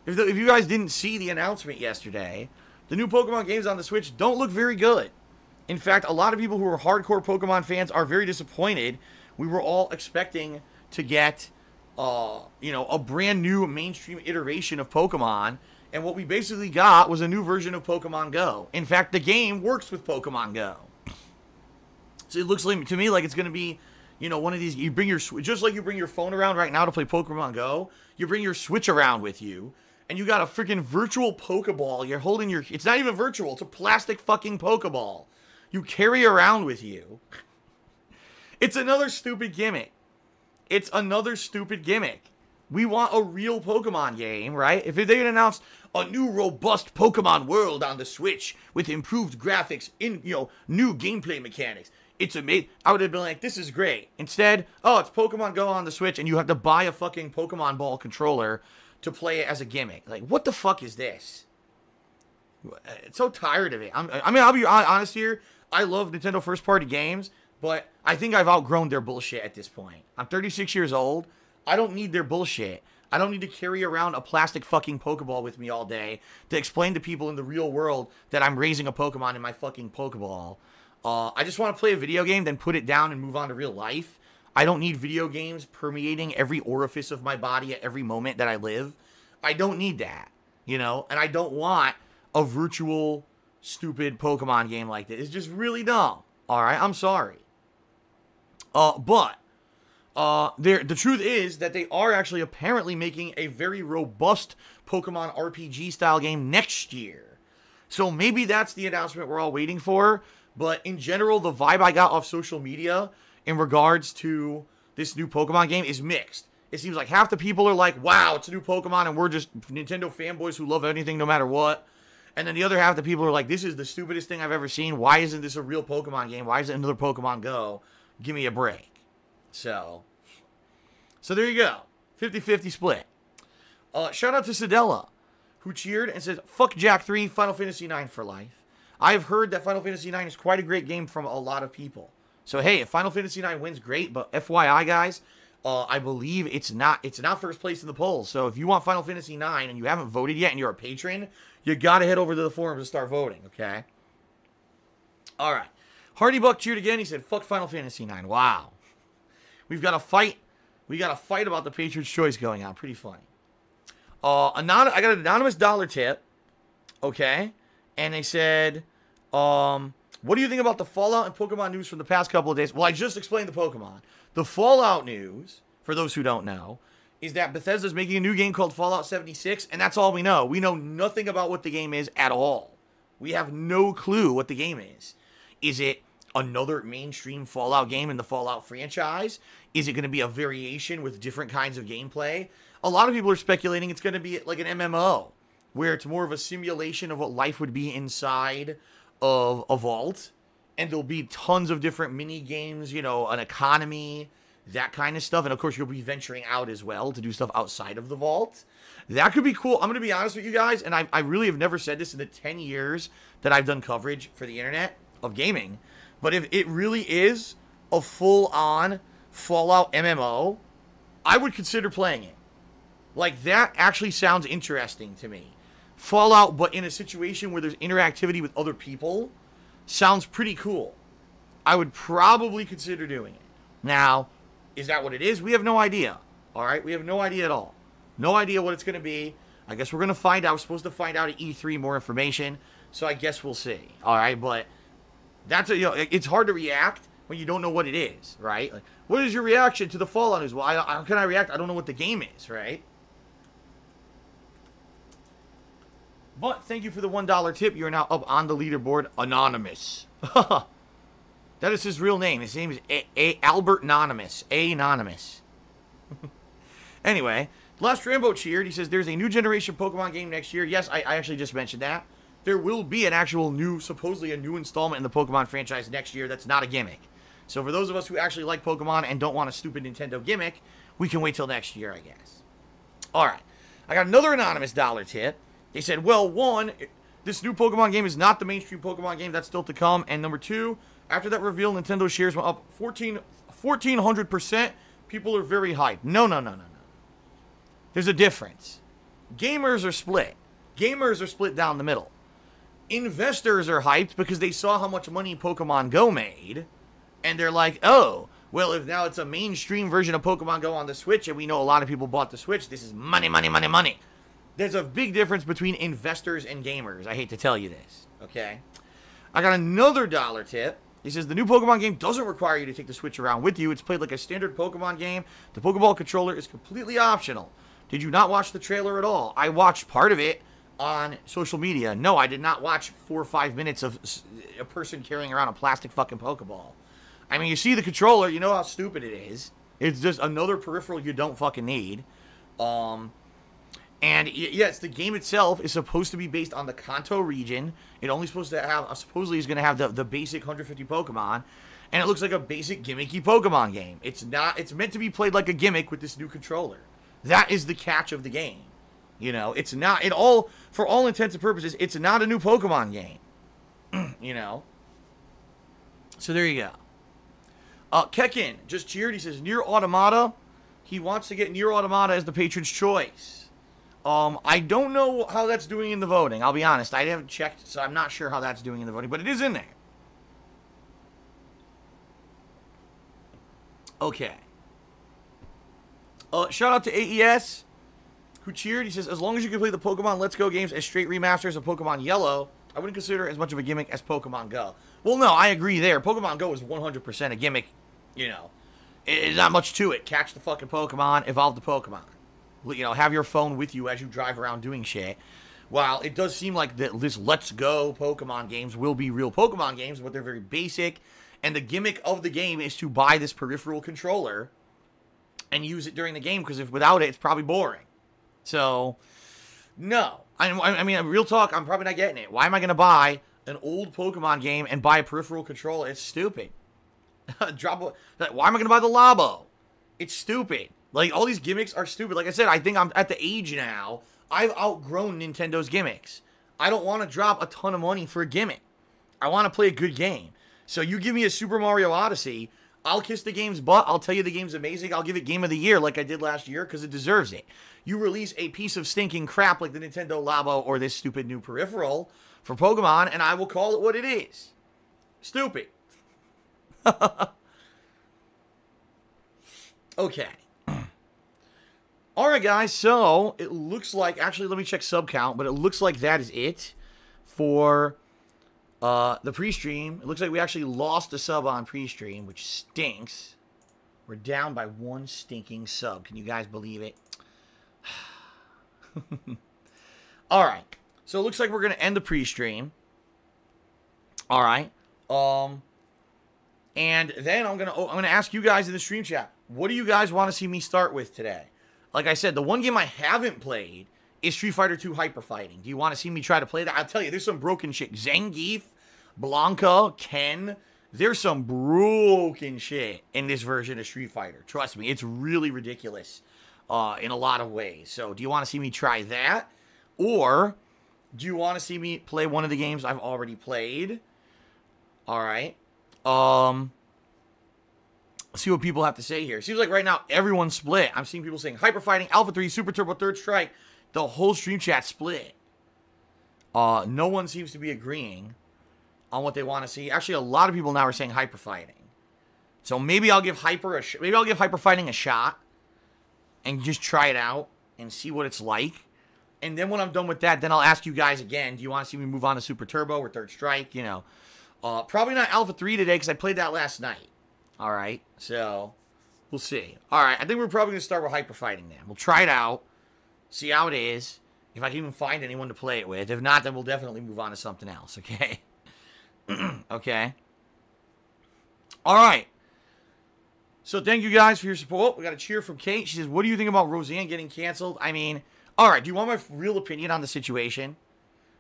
If you guys didn't see the announcement yesterday, the new Pokemon games on the Switch don't look very good. In fact, a lot of people who are hardcore Pokemon fans are very disappointed. We were all expecting to get, a brand new mainstream iteration of Pokemon, and what we basically got was a new version of Pokemon Go. In fact, the game works with Pokemon Go. So it looks to me like it's going to be, one of these, you bring your, just like you bring your phone around right now to play Pokemon Go, you bring your Switch around with you, and you got a freaking virtual Pokeball. You're holding it's not even virtual, it's a plastic fucking Pokeball. You carry around with you. It's another stupid gimmick. We want a real Pokemon game, right? If they had announced a new robust Pokemon world on the Switch with improved graphics, new gameplay mechanics, it's amazing. I would have been like, this is great. Instead, it's Pokemon Go on the Switch, and you have to buy a fucking Pokemon Ball controller to play it as a gimmick. Like, what the fuck is this? It's so tired of it. I'll be honest here. I love Nintendo first-party games, but I think I've outgrown their bullshit at this point. I'm 36 years old. I don't need their bullshit. I don't need to carry around a plastic fucking Pokeball with me all day to explain to people in the real world that I'm raising a Pokemon in my fucking Pokeball. I just want to play a video game, then put it down and move on to real life. I don't need video games permeating every orifice of my body at every moment that I live. I don't need that, and I don't want a virtual stupid Pokemon game like this. It's just really dumb. Alright, I'm sorry. But the truth is that they are actually apparently making a very robust Pokemon RPG style game next year. So maybe that's the announcement we're all waiting for. But in general, the vibe I got off social media in regards to this new Pokemon game is mixed. It seems like half the people are like, wow, it's a new Pokemon, and we're just Nintendo fanboys who love anything no matter what. And then the other half of the people are like, this is the stupidest thing I've ever seen. Why isn't this a real Pokemon game? Why is it another Pokemon Go? Give me a break. So there you go. 50-50 split. Shout out to Sedella, who cheered and says, fuck Jack 3, Final Fantasy 9 for life. I've heard that Final Fantasy 9 is quite a great game from a lot of people. So hey, if Final Fantasy 9 wins, great. But FYI, guys, I believe it's not first place in the polls. So if you want Final Fantasy 9 and you haven't voted yet and you're a patron, you gotta head over to the forums and start voting, okay? Alright. Hardy Buck cheered again. He said, fuck Final Fantasy 9. Wow. We've got a fight. We got a fight about the Patriots' choice going on. Pretty funny. I got an anonymous dollar tip. Okay? And they said, what do you think about the Fallout and Pokemon news from the past couple of days? Well, I just explained the Pokemon. The Fallout news, for those who don't know, is that Bethesda's making a new game called Fallout 76, and that's all we know. We know nothing about what the game is at all. We have no clue what the game is. Is it another mainstream Fallout game in the Fallout franchise? Is it going to be a variation with different kinds of gameplay? A lot of people are speculating it's going to be like an MMO, where it's more of a simulation of what life would be inside of a vault, and there'll be tons of different mini games, you know, an economy, that kind of stuff. And of course, you'll be venturing out as well to do stuff outside of the vault. That could be cool. I'm going to be honest with you guys, and I really have never said this in the 10 years that I've done coverage for the internet of gaming. But if it really is a full-on Fallout MMO, I would consider playing it. Like, that actually sounds interesting to me. Fallout, but in a situation where there's interactivity with other people, sounds pretty cool. I would probably consider doing it. Now, is that what it is? We have no idea. Alright? We have no idea at all. No idea what it's going to be. I guess we're going to find out. We're supposed to find out at E3 more information. So I guess we'll see. Alright? But that's it's hard to react when you don't know what it is. Right? Like, what is your reaction to the Fallout news? Well, how can I react? I don't know what the game is. Right? But thank you for the $1 tip. You are now up on the leaderboard, Anonymous. That is his real name. His name is Albert Anonymous. Anonymous. Anyway, Last Rambo cheered. He says, there's a new generation Pokemon game next year. Yes, I actually just mentioned that. There will be an actual new, supposedly a new installment in the Pokemon franchise next year that's not a gimmick. So for those of us who actually like Pokemon and don't want a stupid Nintendo gimmick, we can wait till next year, I guess. Alright. I got another anonymous dollar tip. They said, well, one, this new Pokemon game is not the mainstream Pokemon game. That's still to come. And number two, after that reveal, Nintendo shares went up 1,400%. People are very hyped. No. There's a difference. Gamers are split. Gamers are split down the middle. Investors are hyped because they saw how much money Pokemon Go made. And they're like, oh, well, if now it's a mainstream version of Pokemon Go on the Switch, and we know a lot of people bought the Switch, this is money, money, money, money. There's a big difference between investors and gamers. I hate to tell you this, okay? I got another dollar tip. He says, the new Pokemon game doesn't require you to take the Switch around with you. It's played like a standard Pokemon game. The Pokeball controller is completely optional. Did you not watch the trailer at all? I watched part of it on social media. No, I did not watch 4 or 5 minutes of a person carrying around a plastic fucking Pokeball. I mean, you see the controller, you know how stupid it is. It's just another peripheral you don't fucking need. And yes, the game itself is supposed to be based on the Kanto region. It only supposed to have, supposedly is going to have the basic 150 Pokemon. And it looks like a basic gimmicky Pokemon game. It's not, it's meant to be played like a gimmick with this new controller. That is the catch of the game. You know, it's not, for all intents and purposes, it's not a new Pokemon game. You know? So there you go. Kekin just cheered. He says, Nier Automata. He wants to get Nier Automata as the patron's choice. I don't know how that's doing in the voting. I'll be honest. I haven't checked, so I'm not sure how that's doing in the voting. But it is in there. Okay. Shout out to AES, who cheered. He says, as long as you can play the Pokemon Let's Go games as straight remasters of Pokemon Yellow, I wouldn't consider it as much of a gimmick as Pokemon Go. Well, no, I agree there. Pokemon Go is 100% a gimmick, you know. It's not much to it. Catch the fucking Pokemon, evolve the Pokemon. You know, have your phone with you as you drive around doing shit. While it does seem like this Let's Go Pokemon games will be real Pokemon games, but they're very basic. And the gimmick of the game is to buy this peripheral controller and use it during the game, because if without it, it's probably boring. So, no. I mean, real talk, I'm probably not getting it. Why am I going to buy an old Pokemon game and buy a peripheral controller? It's stupid. Why am I going to buy the Labo? It's stupid. Like, all these gimmicks are stupid. Like I said, I think I'm at the age now, I've outgrown Nintendo's gimmicks. I don't want to drop a ton of money for a gimmick. I want to play a good game. So you give me a Super Mario Odyssey, I'll kiss the game's butt. I'll tell you the game's amazing. I'll give it Game of the Year like I did last year because it deserves it. You release a piece of stinking crap like the Nintendo Labo or this stupid new peripheral for Pokemon, and I will call it what it is. Stupid. Okay. Alright, guys, so it looks like, actually, let me check sub count, but it looks like that is it for the pre-stream. It looks like we actually lost a sub on pre-stream, which stinks. We're down by one stinking sub. Can you guys believe it? Alright, so it looks like we're going to end the pre-stream. Alright, and then I'm gonna ask you guys in the stream chat, what do you guys want to see me start with today? Like I said, the one game I haven't played is Street Fighter 2 Hyper Fighting. Do you want to see me try to play that? I'll tell you, there's some broken shit. Zangief, Blanca, Ken, there's some broken shit in this version of Street Fighter. Trust me, it's really ridiculous in a lot of ways. So do you want to see me try that? Or do you want to see me play one of the games I've already played? Alright. See what people have to say here. Seems like right now everyone's split. I'm seeing people saying Hyper Fighting, Alpha 3, Super Turbo, Third Strike. The whole stream chat split. No one seems to be agreeing on what they want to see. Actually, a lot of people now are saying Hyper Fighting. So maybe I'll give Hyper Fighting a shot and just try it out and see what it's like. And then when I'm done with that, then I'll ask you guys again, do you want to see me move on to Super Turbo or Third Strike? You know, probably not Alpha 3 today because I played that last night. All right, so we'll see. All right, I think we're probably going to start with Hyper Fighting then. We'll try it out, see how it is, if I can even find anyone to play it with. If not, then we'll definitely move on to something else, okay? Okay. All right. So thank you guys for your support. We got a cheer from Kate. She says, what do you think about Roseanne getting canceled? I mean, all right, do you want my real opinion on the situation?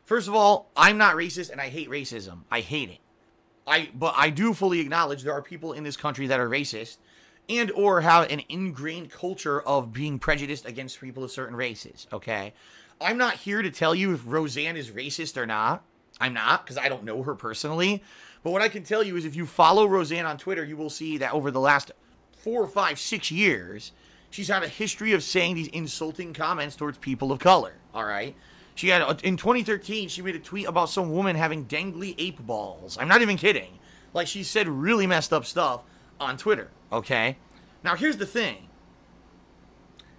First of all, I'm not racist, and I hate racism. I hate it. But I do fully acknowledge there are people in this country that are racist and or have an ingrained culture of being prejudiced against people of certain races, okay? I'm not here to tell you if Roseanne is racist or not. I'm not, because I don't know her personally. But what I can tell you is if you follow Roseanne on Twitter, you will see that over the last 4, 5, 6 years, she's had a history of saying these insulting comments towards people of color, all right? She had, in 2013, she made a tweet about some woman having dangly ape balls. I'm not even kidding. Like, she said really messed up stuff on Twitter, okay? Now, here's the thing.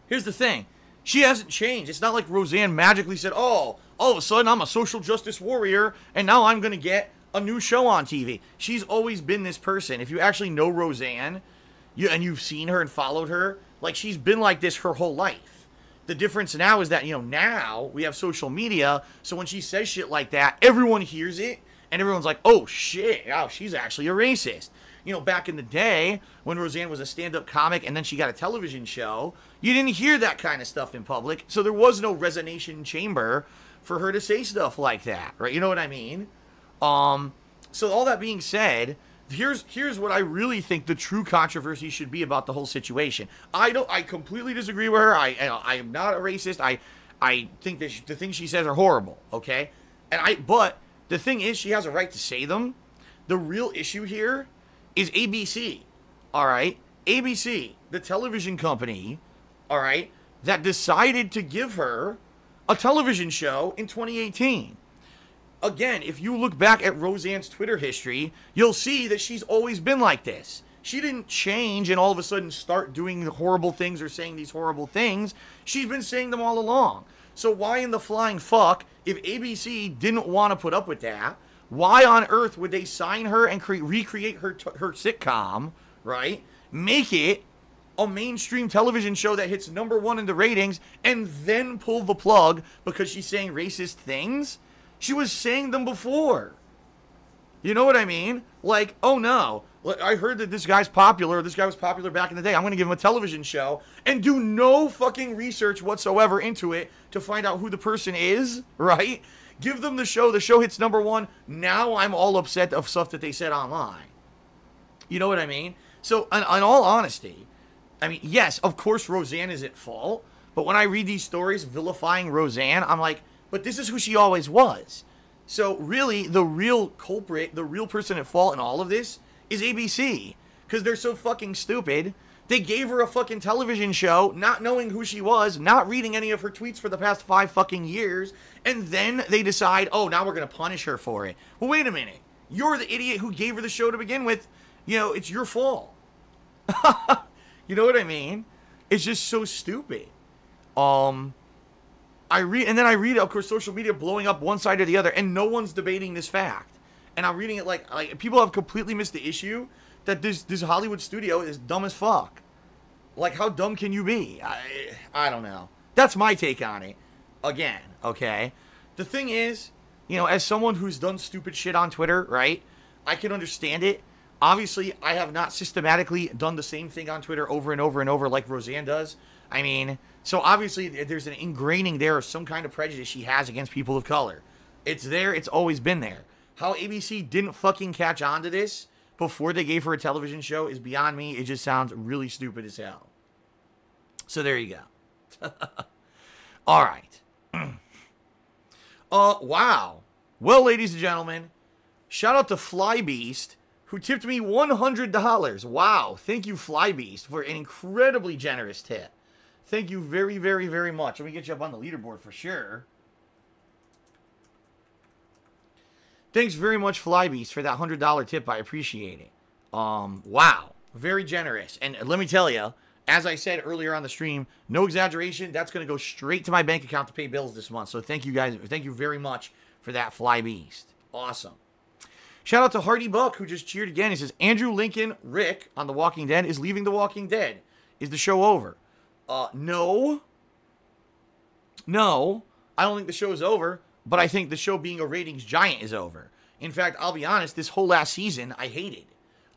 Here's the thing. She hasn't changed. It's not like Roseanne magically said, oh, all of a sudden I'm a social justice warrior, and now I'm going to get a new show on TV. She's always been this person. If you actually know Roseanne, and you've seen her and followed her, like, she's been like this her whole life. The difference now is that, you know, now we have social media, so when she says shit like that, everyone hears it, and everyone's like, oh, shit, oh, she's actually a racist. You know, back in the day, when Roseanne was a stand-up comic and then she got a television show, you didn't hear that kind of stuff in public, so there was no resonation chamber for her to say stuff like that, right? You know what I mean? So all that being said, here's what I really think the true controversy should be about the whole situation. I completely disagree with her. I am not a racist. I think that the things she says are horrible, okay? But the thing is, she has a right to say them. The real issue here is ABC, all right? ABC, the television company, all right, that decided to give her a television show in 2018. Again, if you look back at Roseanne's Twitter history, you'll see that she's always been like this. She didn't change and all of a sudden start doing the horrible things or saying these horrible things. She's been saying them all along. So why in the flying fuck, if ABC didn't want to put up with that, why on earth would they sign her and recreate her sitcom, right? Make it a mainstream television show that hits #1 in the ratings and then pull the plug because she's saying racist things? She was saying them before. You know what I mean? Like, oh no, I heard that this guy's popular, this guy was popular back in the day. I'm going to give him a television show and do no fucking research whatsoever into it to find out who the person is, right? Give them the show hits #1. Now I'm all upset of stuff that they said online. You know what I mean? So, in all honesty, I mean, yes, of course Roseanne is at fault, but when I read these stories vilifying Roseanne, I'm like, but this is who she always was. So really, the real culprit, the real person at fault in all of this is ABC. Because they're so fucking stupid. They gave her a fucking television show, not knowing who she was, not reading any of her tweets for the past 5 fucking years, and then they decide, oh, now we're going to punish her for it. Well, wait a minute. You're the idiot who gave her the show to begin with. You know, it's your fault. You know what I mean? It's just so stupid. I read, of course, social media blowing up one side or the other, and no one's debating this fact. And I'm reading it like people have completely missed the issue that this Hollywood studio is dumb as fuck. Like, how dumb can you be? I don't know. That's my take on it. Again, okay? The thing is, you know, as someone who's done stupid shit on Twitter, right? I can understand it. Obviously, I have not systematically done the same thing on Twitter over and over and over like Roseanne does. I mean, so obviously there's an ingraining there of some kind of prejudice she has against people of color. It's there. It's always been there. How ABC didn't fucking catch on to this before they gave her a television show is beyond me. It just sounds really stupid as hell. So there you go. All right. Wow. Well, ladies and gentlemen, shout out to Flybeast, who tipped me $100. Wow. Thank you, Flybeast, for an incredibly generous tip. Thank you very, very, very much. Let me get you up on the leaderboard for sure. Thanks very much, Flybeast, for that $100 tip. I appreciate it. Wow. Very generous. And let me tell you, as I said earlier on the stream, no exaggeration, that's going to go straight to my bank account to pay bills this month. So thank you guys. Thank you very much for that, Flybeast. Awesome. Shout out to Hardy Buck, who just cheered again. He says, Andrew Lincoln Rick on The Walking Dead is leaving The Walking Dead. Is the show over? No. No. I don't think the show is over, but I think the show being a ratings giant is over. In fact, I'll be honest, this whole last season, I hated.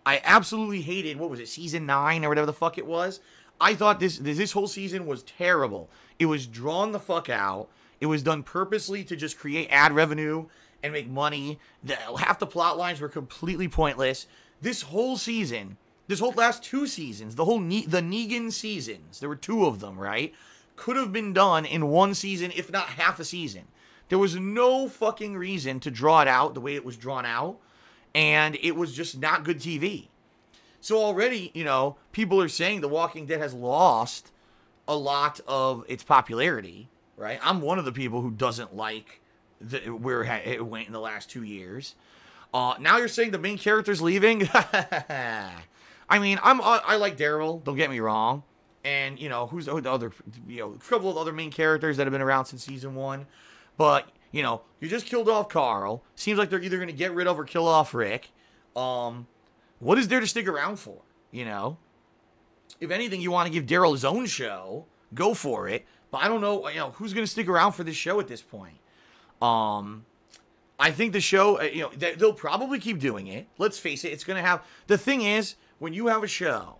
I absolutely hated, what was it, season 9 or whatever the fuck it was? I thought this whole season was terrible. It was drawn the fuck out. It was done purposely to just create ad revenue and make money. Half the plot lines were completely pointless. This whole season, this whole last 2 seasons, the Negan seasons, there were 2 of them, right? Could have been done in 1 season, if not half a season. There was no fucking reason to draw it out the way it was drawn out, and it was just not good TV. So already, you know, people are saying The Walking Dead has lost a lot of its popularity, right? I'm one of the people who doesn't like where it went in the last 2 years. Now you're saying the main character's leaving? I mean, I like Daryl, don't get me wrong. And, you know, who's the other, you know, a couple of other main characters that have been around since season 1. But, you know, you just killed off Carl. Seems like they're either going to get rid of or kill off Rick. What is there to stick around for, you know? If anything, you want to give Daryl his own show, go for it. But I don't know, you know, who's going to stick around for this show at this point. I think the show, you know, they'll probably keep doing it. Let's face it, it's going to have... The thing is, when you have a show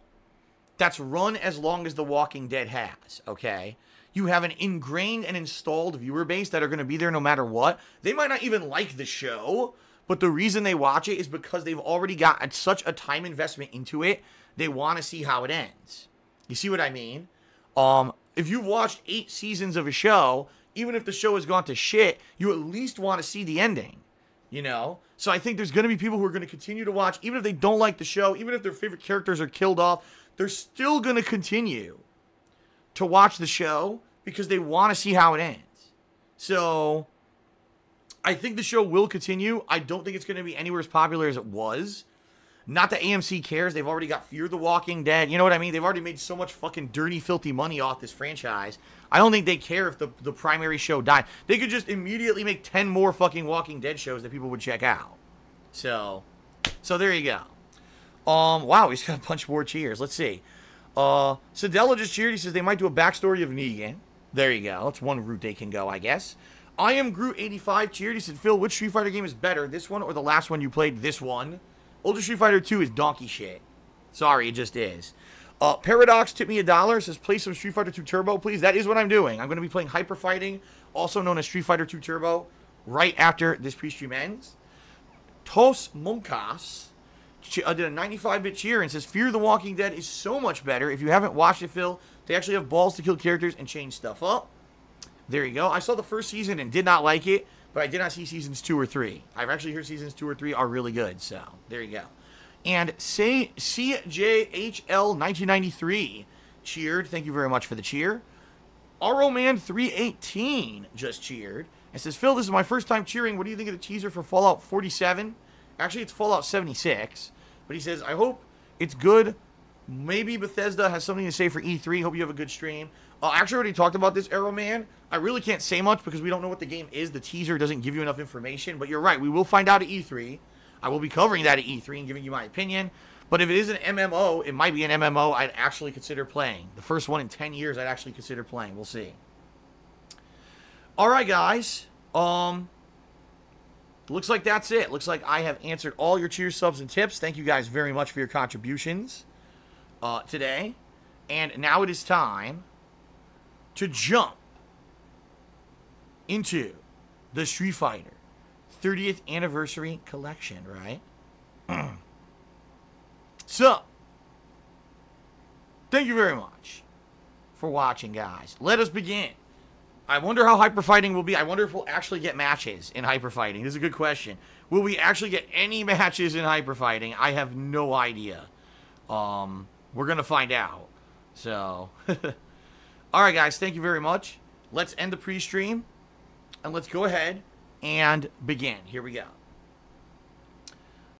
that's run as long as The Walking Dead has, okay? You have an ingrained and installed viewer base that are going to be there no matter what. They might not even like the show, but the reason they watch it is because they've already got such a time investment into it, they want to see how it ends. You see what I mean? If you've watched 8 seasons of a show, even if the show has gone to shit, you at least want to see the ending, you know? So I think there's going to be people who are going to continue to watch, even if they don't like the show, even if their favorite characters are killed off, they're still going to continue to watch the show because they want to see how it ends. So I think the show will continue. I don't think it's going to be anywhere as popular as it was. Not that AMC cares. They've already got Fear the Walking Dead. You know what I mean? They've already made so much fucking dirty, filthy money off this franchise. I don't think they care if the primary show died. They could just immediately make 10 more fucking Walking Dead shows that people would check out. So there you go. Wow, he's got a bunch more cheers. Let's see. Sedella just cheered. He says they might do a backstory of Negan. There you go. That's one route they can go, I guess. I am Groot85 cheered. He said, Phil, which Street Fighter game is better? This one or the last one you played? This one. Ultra Street Fighter 2 is donkey shit. Sorry, it just is. Paradox tipped me $1. Says, play some Street Fighter 2 Turbo, please. That is what I'm doing. I'm going to be playing Hyper Fighting, also known as Street Fighter 2 Turbo, right after this pre-stream ends. Tos Monkas did a 95-bit cheer and says, Fear the Walking Dead is so much better. If you haven't watched it, Phil, they actually have balls to kill characters and change stuff up. There you go. I saw the first season and did not like it, but I did not see seasons 2 or 3. I've actually heard seasons 2 or 3 are really good, so there you go. And say CJHL1993 cheered. Thank you very much for the cheer. ROMan318 just cheered and says, Phil, this is my first time cheering. What do you think of the teaser for Fallout 47? Actually, it's Fallout 76. But he says, I hope it's good. Maybe Bethesda has something to say for E3. Hope you have a good stream. I actually already talked about this, Arrow Man. I really can't say much because we don't know what the game is. The teaser doesn't give you enough information. But you're right. We will find out at E3. I will be covering that at E3 and giving you my opinion. But if it is an MMO, it might be an MMO I'd actually consider playing. The first one in 10 years I'd actually consider playing. We'll see. Alright, guys. Looks like that's it. Looks like I have answered all your cheers, subs, and tips. Thank you guys very much for your contributions today. And now it is time to jump into the Street Fighter 30th Anniversary Collection, right? So, thank you very much for watching, guys. Let us begin. I wonder how Hyper Fighting will be. I wonder if we'll actually get matches in Hyper Fighting. This is a good question. Will we actually get any matches in Hyper Fighting? I have no idea. We're going to find out. So, alright guys, thank you very much. Let's end the pre-stream, and let's go ahead and begin. Here we go.